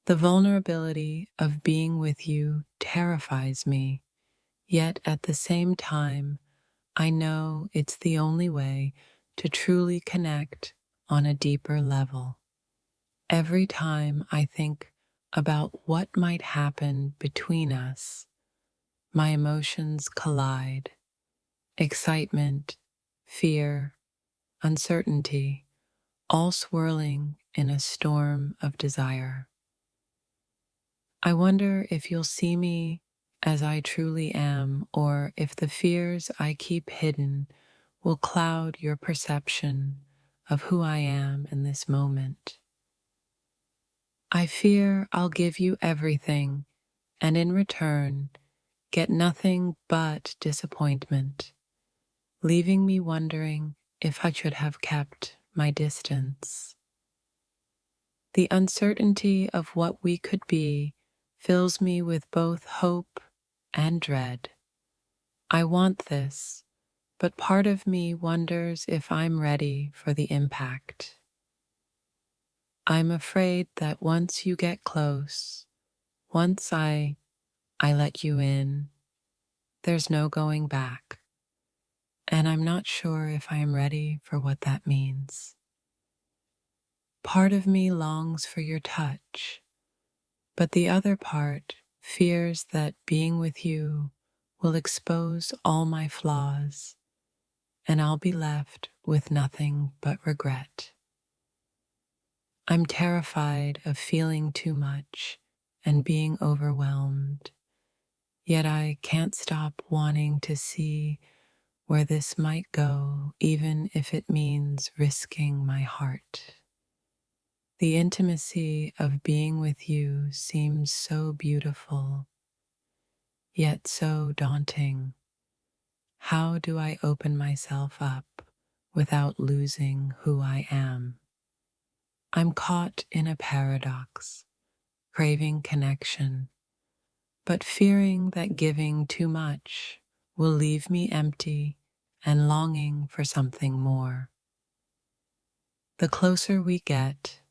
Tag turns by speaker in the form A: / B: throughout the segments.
A: The vulnerability of being with you terrifies me, yet at the same time, I know it's the only way to truly connect on a deeper level. Every time I think about what might happen between us, my emotions collide. Excitement, fear, uncertainty, all swirling in a storm of desire. I wonder if you'll see me as I truly am, or if the fears I keep hidden will cloud your perception of who I am in this moment. I fear I'll give you everything, and in return, get nothing but disappointment, leaving me wondering if I should have kept my distance. The uncertainty of what we could be fills me with both hope and dread. I want this, but part of me wonders if I'm ready for the impact. I'm afraid that once you get close, once I let you in, there's no going back. And I'm not sure if I am ready for what that means. Part of me longs for your touch, but the other part fears that being with you will expose all my flaws, and I'll be left with nothing but regret. I'm terrified of feeling too much and being overwhelmed, yet I can't stop wanting to see where this might go, even if it means risking my heart. The intimacy of being with you seems so beautiful, yet so daunting. How do I open myself up without losing who I am? I'm caught in a paradox, craving connection, but fearing that giving too much will leave me empty and longing for something more. The closer we get,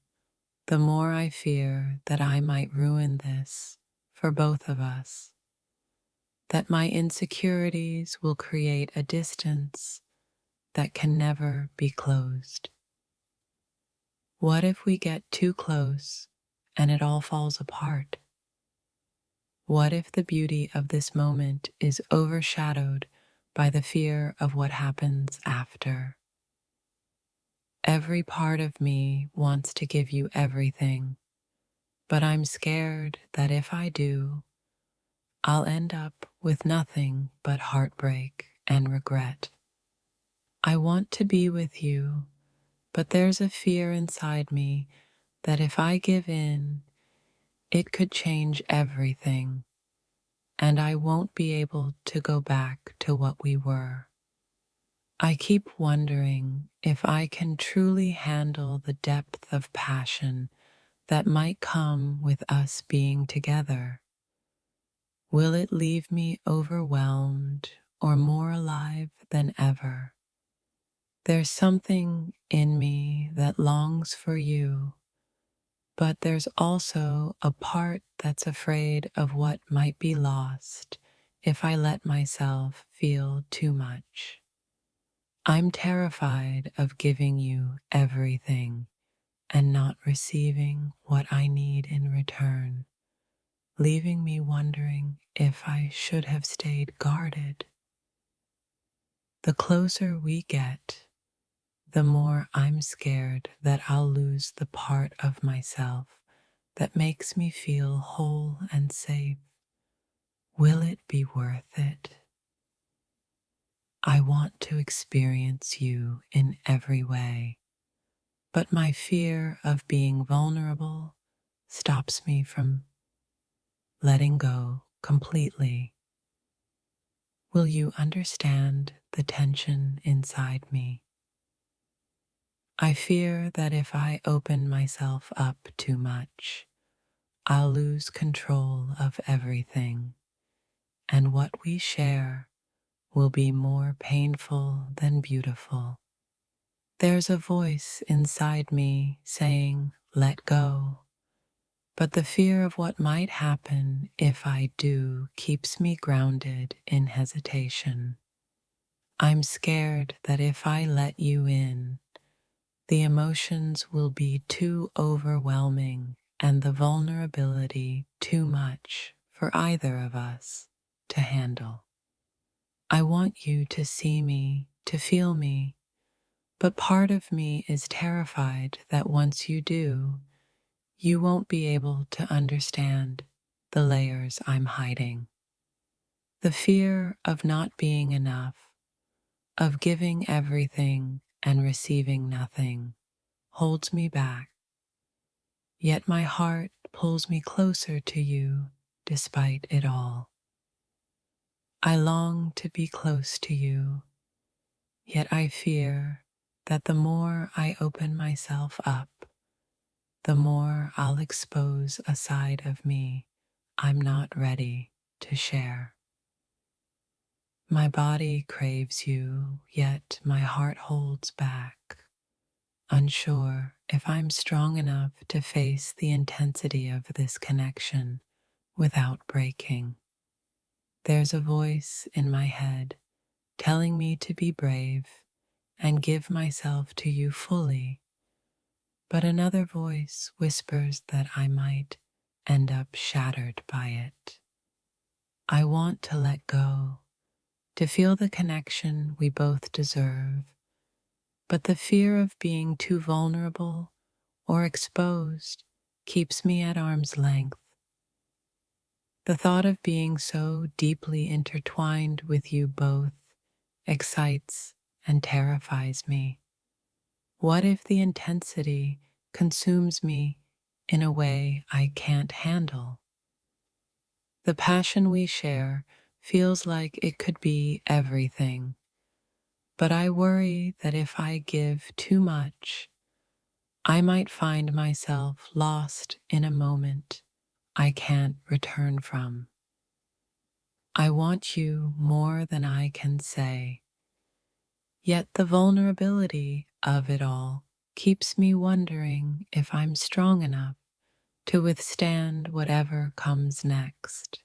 A: the more I fear that I might ruin this for both of us, that my insecurities will create a distance that can never be closed. What if we get too close and it all falls apart? What if the beauty of this moment is overshadowed by the fear of what happens after? Every part of me wants to give you everything, but I'm scared that if I do, I'll end up with nothing but heartbreak and regret. I want to be with you, but there's a fear inside me that if I give in, it could change everything, and I won't be able to go back to what we were. I keep wondering if I can truly handle the depth of passion that might come with us being together. Will it leave me overwhelmed or more alive than ever? There's something in me that longs for you, but there's also a part that's afraid of what might be lost if I let myself feel too much. I'm terrified of giving you everything and not receiving what I need in return, leaving me wondering if I should have stayed guarded. The closer we get, the more I'm scared that I'll lose the part of myself that makes me feel whole and safe. Will it be worth it? I want to experience you in every way, but my fear of being vulnerable stops me from letting go completely. Will you understand the tension inside me? I fear that if I open myself up too much, I'll lose control of everything, and what we share will be more painful than beautiful. There's a voice inside me saying, let go, but the fear of what might happen if I do keeps me grounded in hesitation. I'm scared that if I let you in, the emotions will be too overwhelming and the vulnerability too much for either of us to handle. I want you to see me, to feel me, but part of me is terrified that once you do, you won't be able to understand the layers I'm hiding. The fear of not being enough, of giving everything and receiving nothing, holds me back, yet my heart pulls me closer to you despite it all. I long to be close to you, yet I fear that the more I open myself up, the more I'll expose a side of me I'm not ready to share. My body craves you, yet my heart holds back, unsure if I'm strong enough to face the intensity of this connection without breaking. There's a voice in my head telling me to be brave and give myself to you fully, but another voice whispers that I might end up shattered by it. I want to let go, to feel the connection we both deserve, but the fear of being too vulnerable or exposed keeps me at arm's length. The thought of being so deeply intertwined with you both excites and terrifies me. What if the intensity consumes me in a way I can't handle? The passion we share feels like it could be everything, but I worry that if I give too much, I might find myself lost in a moment I can't return from. I want you more than I can say, yet the vulnerability of it all keeps me wondering if I'm strong enough to withstand whatever comes next.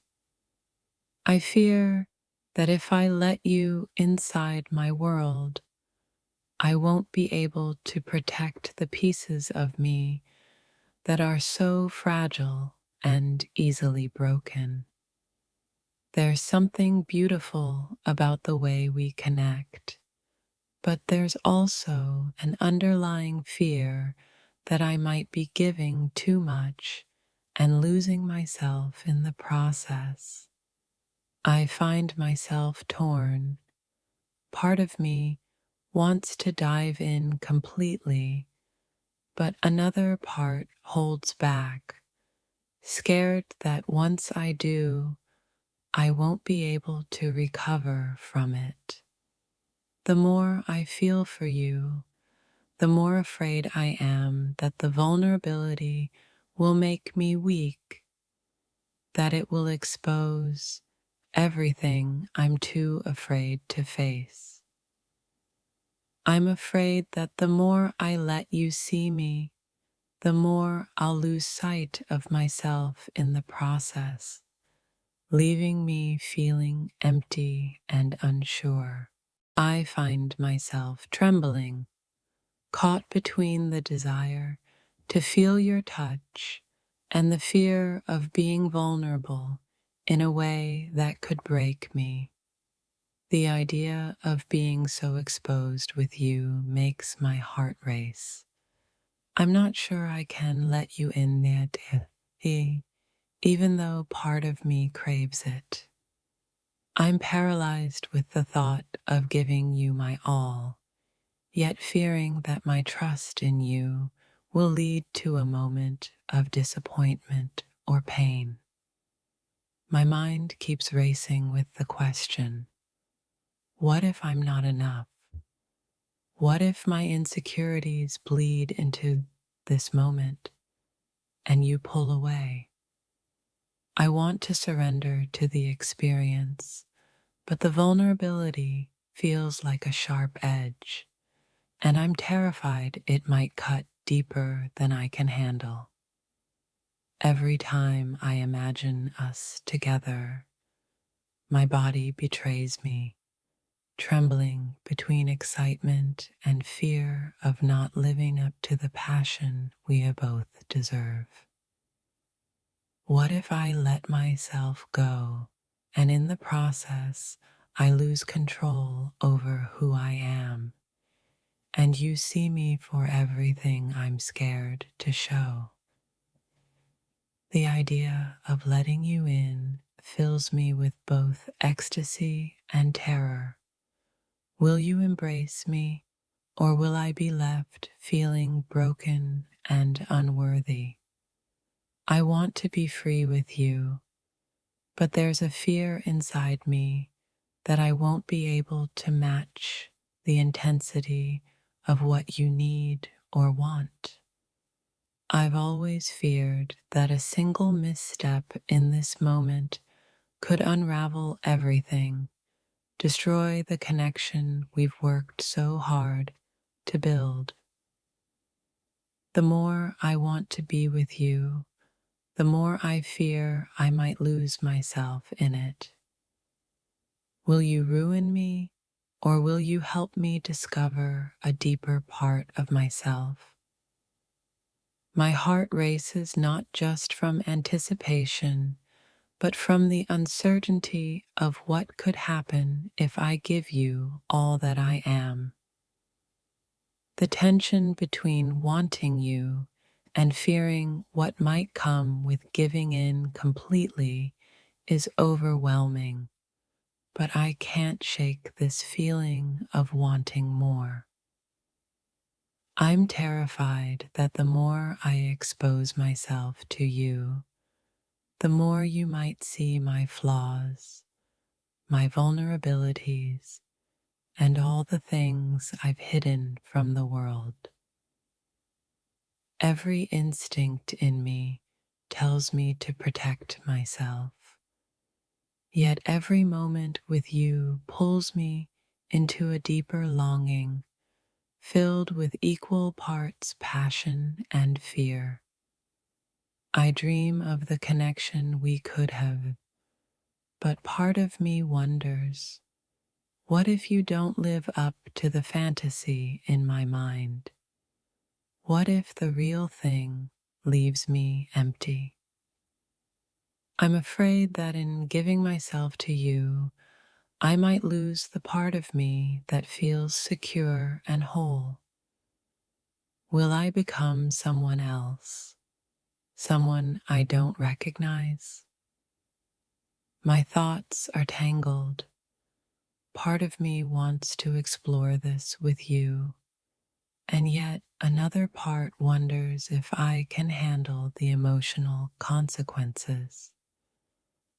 A: I fear that if I let you inside my world, I won't be able to protect the pieces of me that are so fragile and easily broken. There's something beautiful about the way we connect, but there's also an underlying fear that I might be giving too much and losing myself in the process. I find myself torn. Part of me wants to dive in completely, but another part holds back, scared that once I do, I won't be able to recover from it. The more I feel for you, the more afraid I am that the vulnerability will make me weak, that it will expose everything I'm too afraid to face. I'm afraid that the more I let you see me, the more I'll lose sight of myself in the process, leaving me feeling empty and unsure. I find myself trembling, caught between the desire to feel your touch and the fear of being vulnerable in a way that could break me. The idea of being so exposed with you makes my heart race. I'm not sure I can let you in there, dear, even though part of me craves it. I'm paralyzed with the thought of giving you my all, yet fearing that my trust in you will lead to a moment of disappointment or pain. My mind keeps racing with the question, what if I'm not enough? What if my insecurities bleed into this moment and you pull away? I want to surrender to the experience, but the vulnerability feels like a sharp edge, and I'm terrified it might cut deeper than I can handle. Every time I imagine us together, my body betrays me, trembling between excitement and fear of not living up to the passion we both deserve. What if I let myself go, and in the process, I lose control over who I am, and you see me for everything I'm scared to show? The idea of letting you in fills me with both ecstasy and terror. Will you embrace me, or will I be left feeling broken and unworthy? I want to be free with you, but there's a fear inside me that I won't be able to match the intensity of what you need or want. I've always feared that a single misstep in this moment could unravel everything, destroy the connection we've worked so hard to build. The more I want to be with you, the more I fear I might lose myself in it. Will you ruin me, or will you help me discover a deeper part of myself? My heart races not just from anticipation, but from the uncertainty of what could happen if I give you all that I am. The tension between wanting you and fearing what might come with giving in completely is overwhelming, but I can't shake this feeling of wanting more. I'm terrified that the more I expose myself to you, the more you might see my flaws, my vulnerabilities, and all the things I've hidden from the world. Every instinct in me tells me to protect myself, yet every moment with you pulls me into a deeper longing, filled with equal parts passion and fear. I dream of the connection we could have, but part of me wonders, what if you don't live up to the fantasy in my mind? What if the real thing leaves me empty? I'm afraid that in giving myself to you, I might lose the part of me that feels secure and whole. Will I become someone else? Someone I don't recognize? My thoughts are tangled. Part of me wants to explore this with you, and yet another part wonders if I can handle the emotional consequences.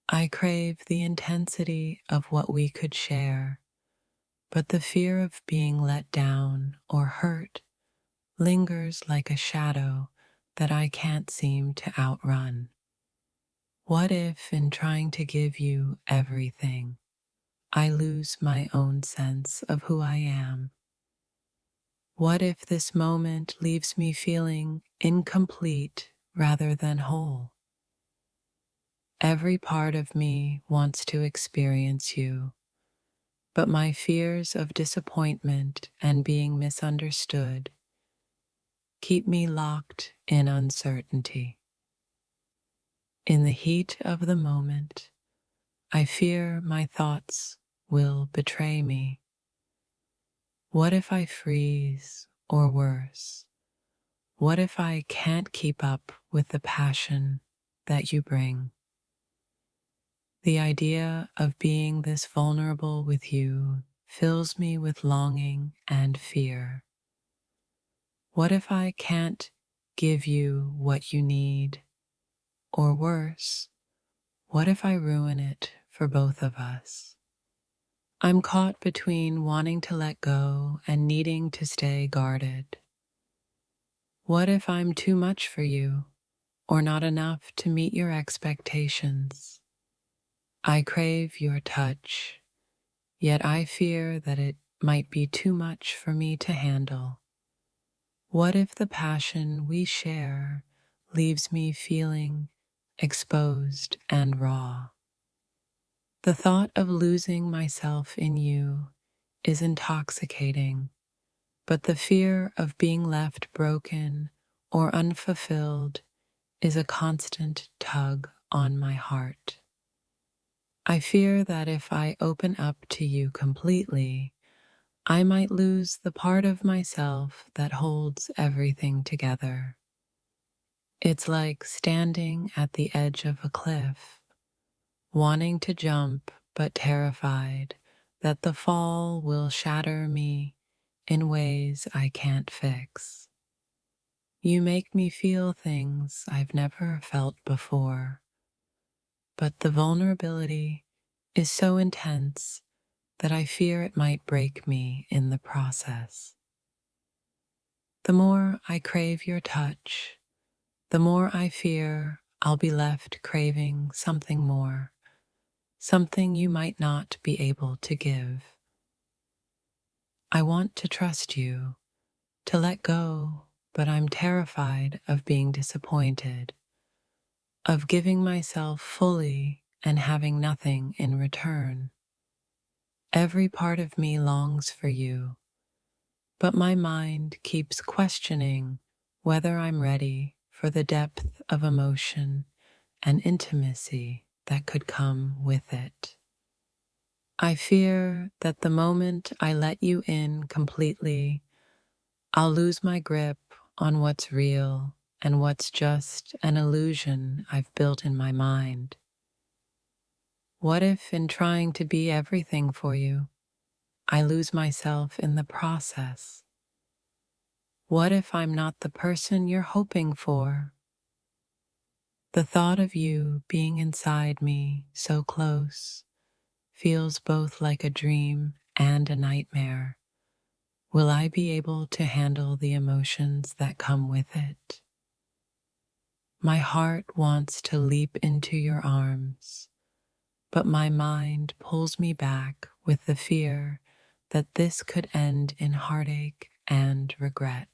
A: I crave the intensity of what we could share, but the fear of being let down or hurt lingers like a shadow that I can't seem to outrun. What if, in trying to give you everything, I lose my own sense of who I am? What if this moment leaves me feeling incomplete rather than whole? Every part of me wants to experience you, but my fears of disappointment and being misunderstood keep me locked in uncertainty. In the heat of the moment, I fear my thoughts will betray me. What if I freeze, or worse, what if I can't keep up with the passion that you bring? The idea of being this vulnerable with you fills me with longing and fear. What if I can't give you what you need? Or worse, what if I ruin it for both of us? I'm caught between wanting to let go and needing to stay guarded. What if I'm too much for you, or not enough to meet your expectations? I crave your touch, yet I fear that it might be too much for me to handle. What if the passion we share leaves me feeling exposed and raw. The thought of losing myself in you is intoxicating, but the fear of being left broken or unfulfilled is a constant tug on my heart. I fear that if I open up to you completely, I might lose the part of myself that holds everything together. It's like standing at the edge of a cliff, wanting to jump but terrified that the fall will shatter me in ways I can't fix. You make me feel things I've never felt before, but the vulnerability is so intense that I fear it might break me in the process. The more I crave your touch, the more I fear I'll be left craving something more, something you might not be able to give. I want to trust you, to let go, but I'm terrified of being disappointed, of giving myself fully and having nothing in return. Every part of me longs for you, but my mind keeps questioning whether I'm ready for the depth of emotion and intimacy that could come with it. I fear that the moment I let you in completely, I'll lose my grip on what's real and what's just an illusion I've built in my mind. What if, in trying to be everything for you, I lose myself in the process? What if I'm not the person you're hoping for? The thought of you being inside me so close feels both like a dream and a nightmare. Will I be able to handle the emotions that come with it? My heart wants to leap into your arms, but my mind pulls me back with the fear that this could end in heartache and regret.